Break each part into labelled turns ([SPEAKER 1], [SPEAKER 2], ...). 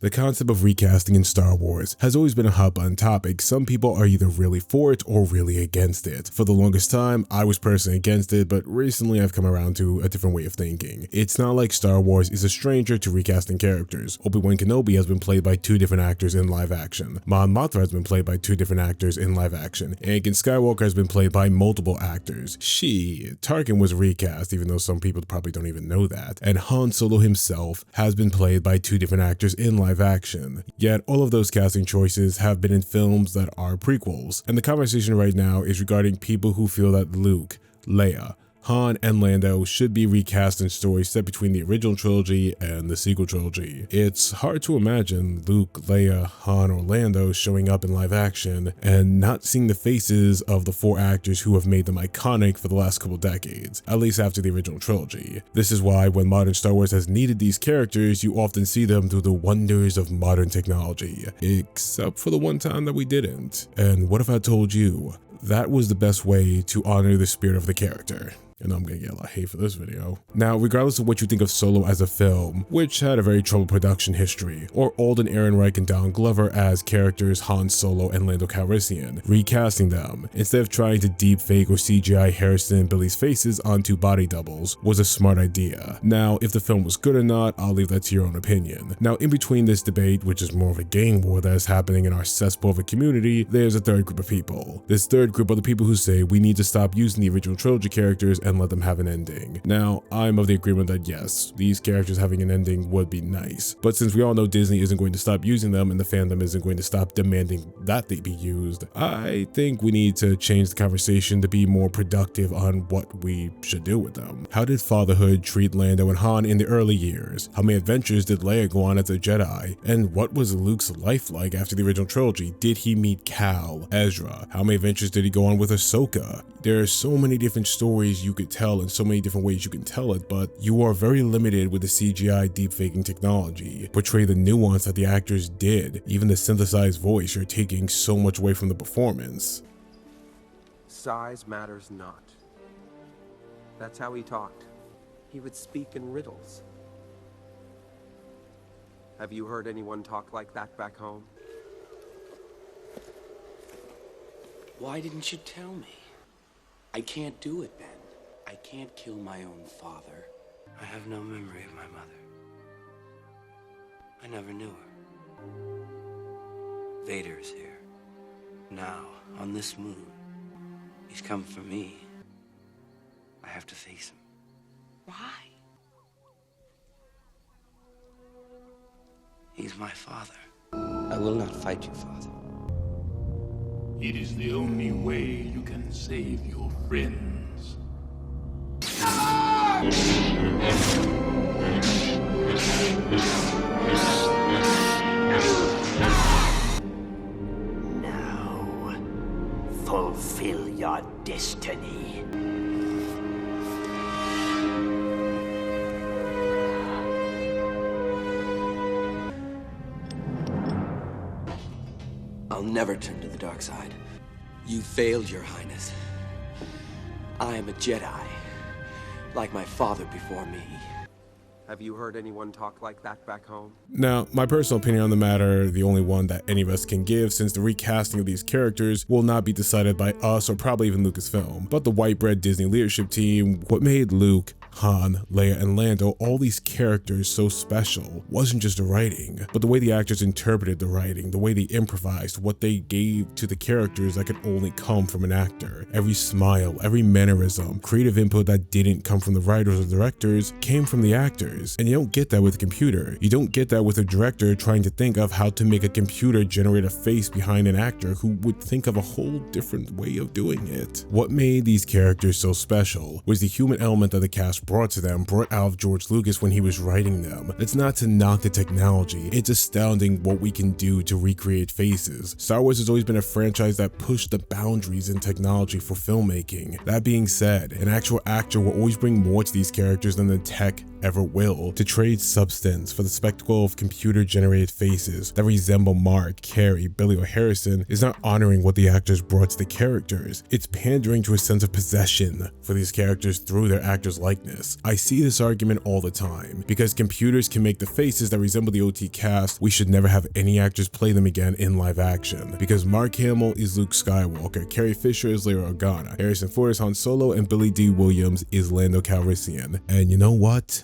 [SPEAKER 1] The concept of recasting in Star Wars has always been a hot button topic. Some people are either really for it or really against it. For the longest time, I was personally against it, but recently I've come around to a different way of thinking. It's not like Star Wars is a stranger to recasting characters. Obi-Wan Kenobi has been played by 2 different actors in live action. Mon Mothma has been played by 2 different actors in live action. Anakin Skywalker has been played by multiple actors. Tarkin was recast, even though some people probably don't even know that. And Han Solo himself has been played by 2 different actors in live action. Yet all of those casting choices have been in films that are prequels. And the conversation right now is regarding people who feel that Luke, Leia, Han, and Lando should be recast in stories set between the original trilogy and the sequel trilogy. It's hard to imagine Luke, Leia, Han, or Lando showing up in live action and not seeing the faces of the 4 actors who have made them iconic for the last couple decades, at least after the original trilogy. This is why when modern Star Wars has needed these characters, you often see them through the wonders of modern technology, except for the one time that we didn't. And what if I told you that was the best way to honor the spirit of the character? And I'm gonna get a lot of hate for this video. Now, regardless of what you think of Solo as a film, which had a very troubled production history, or Alden Ehrenreich and Donald Glover as characters Han Solo and Lando Calrissian, recasting them, instead of trying to deepfake or CGI Harrison and Billy's faces onto body doubles, was a smart idea. Now, if the film was good or not, I'll leave that to your own opinion. Now, in between this debate, which is more of a gang war that is happening in our cesspool of a community, there's a third group of people. This third group are the people who say we need to stop using the original trilogy characters and let them have an ending. Now, I'm of the agreement that yes, these characters having an ending would be nice, but since we all know Disney isn't going to stop using them and the fandom isn't going to stop demanding that they be used, I think we need to change the conversation to be more productive on what we should do with them. How did fatherhood treat Lando and Han in the early years? How many adventures did Leia go on as a Jedi? And what was Luke's life like after the original trilogy? Did he meet Cal, Ezra? How many adventures did he go on with Ahsoka? There are so many different stories you could tell in so many different ways you can tell it, but you are very limited with the CGI deepfaking technology. Portray the nuance that the actors did. Even the synthesized voice, you're taking so much away from the performance.
[SPEAKER 2] Size matters not. That's how he talked. He would speak in riddles. Have you heard anyone talk like that back home?
[SPEAKER 3] Why didn't you tell me? I can't do it, Ben. I can't kill my own father. I have no memory of my mother. I never knew her. Vader's here. Now, on this moon. He's come for me. I have to face him.
[SPEAKER 4] Why?
[SPEAKER 3] He's my father. I will not fight you, Father.
[SPEAKER 5] It is the only way you can save your friends.
[SPEAKER 4] Now, fulfill your destiny.
[SPEAKER 3] I'll never turn to the dark side. You failed, Your Highness. I am a Jedi, like my father before me.
[SPEAKER 2] Have you heard anyone talk like that back home?
[SPEAKER 1] Now, my personal opinion on the matter, the only one that any of us can give, since the recasting of these characters will not be decided by us or probably even Lucasfilm, but the white bread Disney leadership team. What made Luke, Han, Leia, and Lando, all these characters so special, wasn't just the writing, but the way the actors interpreted the writing, the way they improvised, what they gave to the characters that could only come from an actor. Every smile, every mannerism, creative input that didn't come from the writers or directors came from the actors. And you don't get that with a computer. You don't get that with a director trying to think of how to make a computer generate a face behind an actor who would think of a whole different way of doing it. What made these characters so special was the human element that the cast brought out of George Lucas when he was writing them. It's not to knock the technology, it's astounding what we can do to recreate faces. Star Wars has always been a franchise that pushed the boundaries in technology for filmmaking. That being said, an actual actor will always bring more to these characters than the tech ever will. To trade substance for the spectacle of computer-generated faces that resemble Mark, Carrie, Billy, or Harrison is not honoring what the actors brought to the characters. It's pandering to a sense of possession for these characters through their actors' likeness. likeness. I see this argument all the time. Because computers can make the faces that resemble the OT cast, we should never have any actors play them again in live action. Because Mark Hamill is Luke Skywalker, Carrie Fisher is Leia Organa, Harrison Ford is Han Solo, and Billy Dee Williams is Lando Calrissian. And you know what?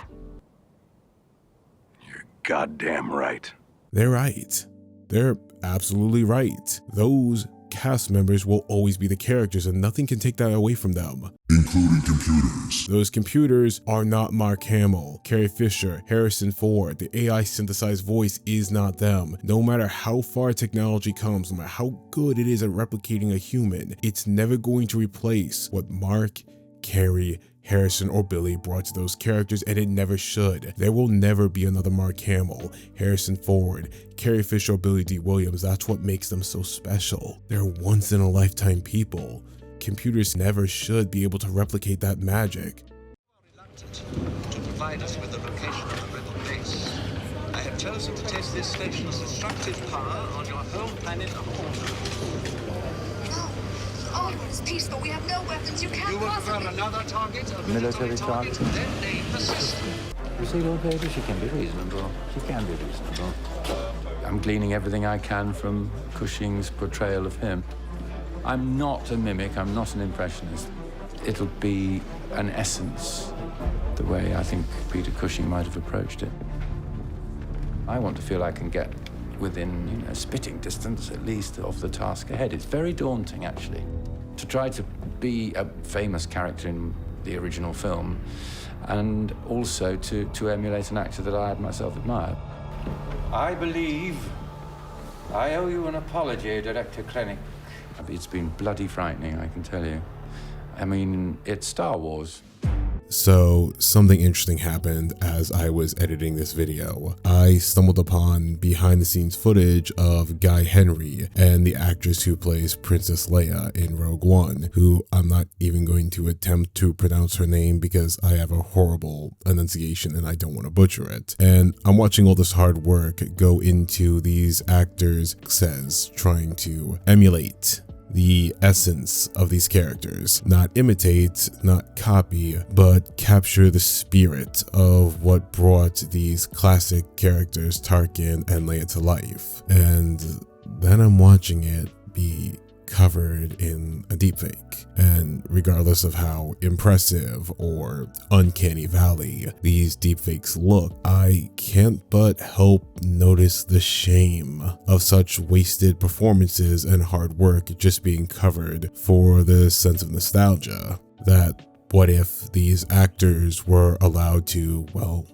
[SPEAKER 6] You're goddamn right.
[SPEAKER 1] They're right. They're absolutely right. Those cast members will always be the characters and nothing can take that away from them.
[SPEAKER 7] Including computers.
[SPEAKER 1] Those computers are not Mark Hamill, Carrie Fisher, Harrison Ford. The AI synthesized voice is not them. No matter how far technology comes, no matter how good it is at replicating a human, it's never going to replace what Mark, Carrie, Harrison, or Billy brought to those characters, and it never should. There will never be another Mark Hamill, Harrison Ford, Carrie Fisher, or Billy Dee Williams. That's what makes them so special. They're once-in-a-lifetime people. Computers never should be able to replicate that magic.
[SPEAKER 8] Reluctant to provide us with the location of the rebel base. I have chosen to test this station's destructive power on your home planet of Order.
[SPEAKER 9] It's peaceful. We have no weapons. You can't
[SPEAKER 8] You will
[SPEAKER 9] possibly...
[SPEAKER 8] confirm another target, a
[SPEAKER 10] Military
[SPEAKER 8] target,
[SPEAKER 10] target.
[SPEAKER 8] then name the system.
[SPEAKER 10] You see, Lord Vader, she can be reasonable. She can be reasonable. I'm gleaning everything I can from Cushing's portrayal of him. I'm not a mimic. I'm not an impressionist. It'll be an essence, the way I think Peter Cushing might have approached it. I want to feel I can get within, spitting distance, at least, of the task ahead. It's very daunting, actually, to try to be a famous character in the original film and also to emulate an actor that I had myself admired. I believe I owe you an apology, Director Krennic. It's been bloody frightening, I can tell you. I mean, it's Star Wars.
[SPEAKER 1] So something interesting happened as I was editing this video. I stumbled upon behind the scenes footage of Guy Henry and the actress who plays Princess Leia in Rogue One, who I'm not even going to attempt to pronounce her name because I have a horrible enunciation and I don't want to butcher it. And I'm watching all this hard work go into these actors' says trying to emulate the essence of these characters, not imitate, not copy, but capture the spirit of what brought these classic characters Tarkin and Leia to life. And then I'm watching it be covered in a deepfake. And regardless of how impressive or uncanny valley these deepfakes look, I can't but help notice the shame of such wasted performances and hard work just being covered for the sense of nostalgia. That what if these actors were allowed to, well,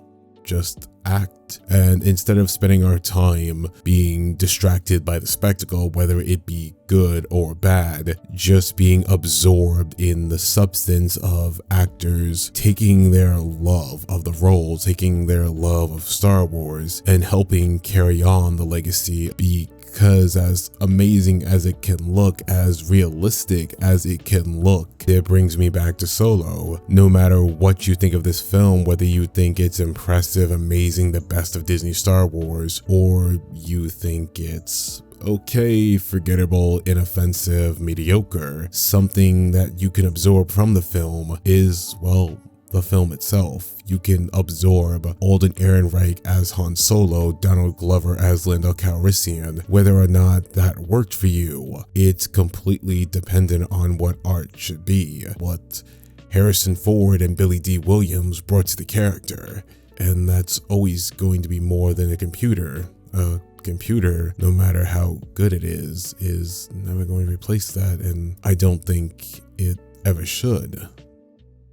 [SPEAKER 1] just act, and instead of spending our time being distracted by the spectacle, whether it be good or bad, just being absorbed in the substance of actors taking their love of the role, taking their love of Star Wars, and helping carry on the legacy. Because as amazing as it can look, as realistic as it can look, it brings me back to Solo. No matter what you think of this film, whether you think it's impressive, amazing, the best of Disney Star Wars, or you think it's okay, forgettable, inoffensive, mediocre, something that you can absorb from the film is, well, the film itself. You can absorb Alden Ehrenreich as Han Solo, Donald Glover as Lando Calrissian. Whether or not that worked for you, it's completely dependent on what art should be, what Harrison Ford and Billy Dee Williams brought to the character. And that's always going to be more than a computer. A computer, no matter how good it is never going to replace that, and I don't think it ever should.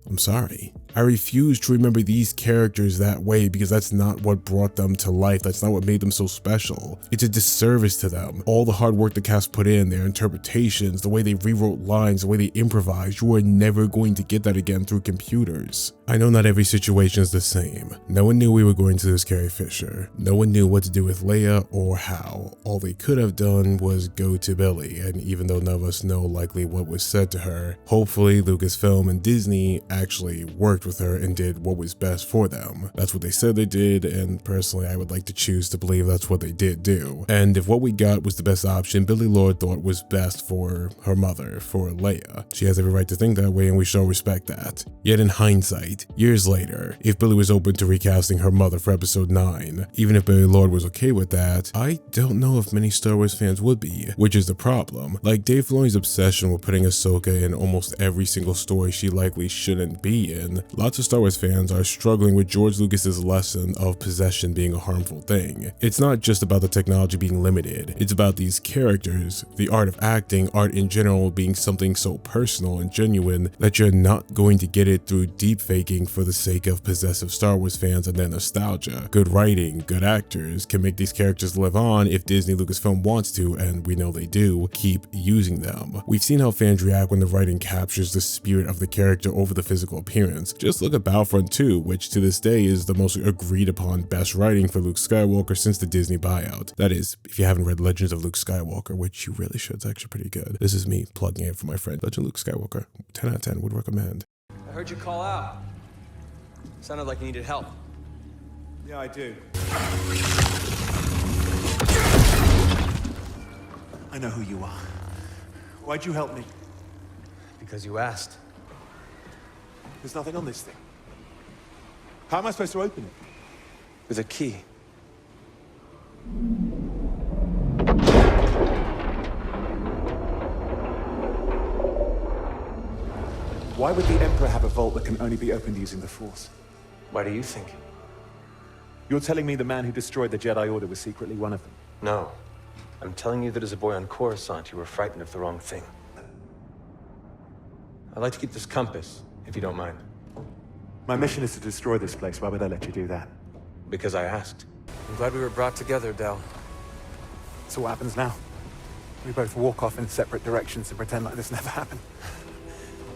[SPEAKER 1] I'm sorry. I refuse to remember these characters that way because that's not what brought them to life. That's not what made them so special. It's a disservice to them. All the hard work the cast put in, their interpretations, the way they rewrote lines, the way they improvised, you are never going to get that again through computers. I know not every situation is the same. No one knew we were going to lose Carrie Fisher. No one knew what to do with Leia or how. All they could have done was go to Billy, and even though none of us know likely what was said to her, hopefully Lucasfilm and Disney actually worked worked with her and did what was best for them. That's what they said they did, and personally I would like to choose to believe that's what they did do. And if what we got was the best option, Billy Lord thought was best for her mother, for Leia. She has every right to think that way, and we should all respect that. Yet in hindsight, years later, if Billy was open to recasting her mother for episode 9, even if Billy Lord was okay with that, I don't know if many Star Wars fans would be, which is the problem. Like Dave Filoni's obsession with putting Ahsoka in almost every single story she likely shouldn't be in, lots of Star Wars fans are struggling with George Lucas's lesson of possession being a harmful thing. It's not just about the technology being limited, it's about these characters, the art of acting, art in general being something so personal and genuine that you're not going to get it through deepfaking for the sake of possessive Star Wars fans and their nostalgia. Good writing, good actors can make these characters live on if Disney Lucasfilm wants to, and we know they do, keep using them. We've seen how fans react when the writing captures the spirit of the character over the physical appearance. Just look at Battlefront 2, which to this day is the most agreed upon best writing for Luke Skywalker since the Disney buyout. That is, if you haven't read Legends of Luke Skywalker, which you really should, it's actually pretty good. This is me plugging it for my friend. Legend of Luke Skywalker, 10 out of 10, would recommend.
[SPEAKER 2] I heard you call out. Sounded like you needed help.
[SPEAKER 11] Yeah, I do. I know who you are. Why'd you help me?
[SPEAKER 2] Because you asked.
[SPEAKER 11] There's nothing on this thing. How am I supposed to open it?
[SPEAKER 2] With a key.
[SPEAKER 11] Why would the Emperor have a vault that can only be opened using the Force?
[SPEAKER 2] Why do you think?
[SPEAKER 11] You're telling me the man who destroyed the Jedi Order was secretly one of them?
[SPEAKER 2] No. I'm telling you that as a boy on Coruscant, you were frightened of the wrong thing. I'd like to keep this compass, if you don't mind.
[SPEAKER 11] My mission is to destroy this place. Why would I let you do that?
[SPEAKER 2] Because I asked. I'm glad we were brought together, Del.
[SPEAKER 11] So what happens now? We both walk off in separate directions and pretend like this never happened.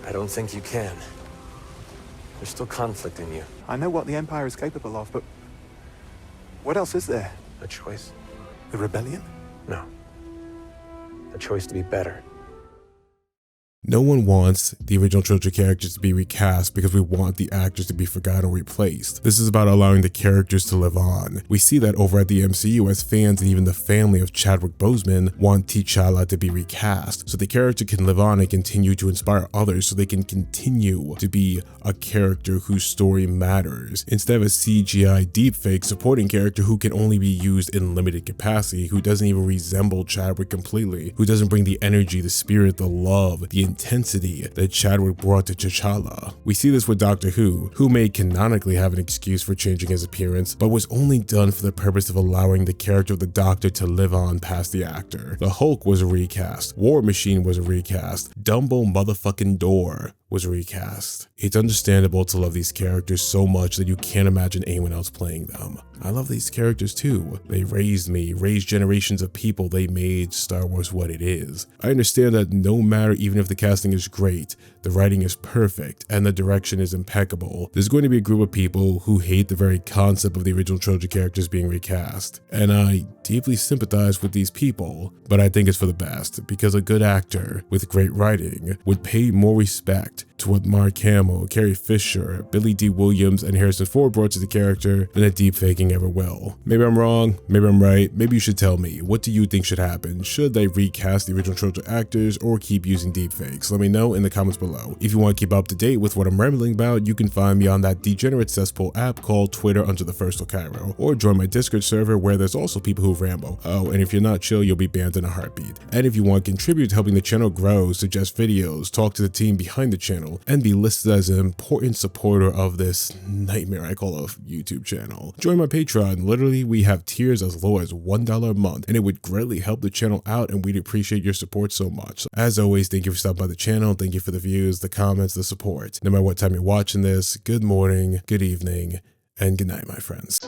[SPEAKER 2] I don't think you can. There's still conflict in you.
[SPEAKER 11] I know what the Empire is capable of, but what else is there?
[SPEAKER 2] A choice?
[SPEAKER 11] The rebellion?
[SPEAKER 2] No. A choice to be better.
[SPEAKER 1] No one wants the original trilogy characters to be recast because we want the actors to be forgotten or replaced. This is about allowing the characters to live on. We see that over at the MCU as fans and even the family of Chadwick Boseman want T'Challa to be recast so the character can live on and continue to inspire others so they can continue to be a character whose story matters instead of a CGI deepfake supporting character who can only be used in limited capacity, who doesn't even resemble Chadwick completely, who doesn't bring the energy, the spirit, the love, the intensity that Chadwick brought to T'Challa. We see this with Doctor Who may canonically have an excuse for changing his appearance, but was only done for the purpose of allowing the character of the Doctor to live on past the actor. The Hulk was a recast, War Machine was a recast, Dumbo motherfucking Door was recast. It's understandable to love these characters so much that you can't imagine anyone else playing them. I love these characters too. They raised me, raised generations of people. They made Star Wars what it is. I understand that no matter, even if the casting is great, the writing is perfect, and the direction is impeccable, there's going to be a group of people who hate the very concept of the original trilogy characters being recast. And I deeply sympathize with these people, but I think it's for the best, because a good actor with great writing would pay more respect to what Mark Hamill, Carrie Fisher, Billy Dee Williams, and Harrison Ford brought to the character than a deepfaking ever will. Maybe I'm wrong, maybe I'm right, maybe you should tell me. What do you think should happen? Should they recast the original trilogy actors or keep using deepfakes? Let me know in the comments below. If you want to keep up to date with what I'm rambling about, you can find me on that degenerate cesspool app called Twitter under the First of Cairo, or join my Discord server where there's also people who ramble. Oh, and if you're not chill, you'll be banned in a heartbeat. And if you want to contribute to helping the channel grow, suggest videos, talk to the team behind the channel, and be listed as an important supporter of this nightmare I call a YouTube channel, join my Patreon. Literally, we have tiers as low as $1 a month, and it would greatly help the channel out, and we'd appreciate your support so much. As always, thank you for stopping by the channel. Thank you for the views, the comments, the support. No matter what time you're watching this, good morning, good evening, and good night, my friends.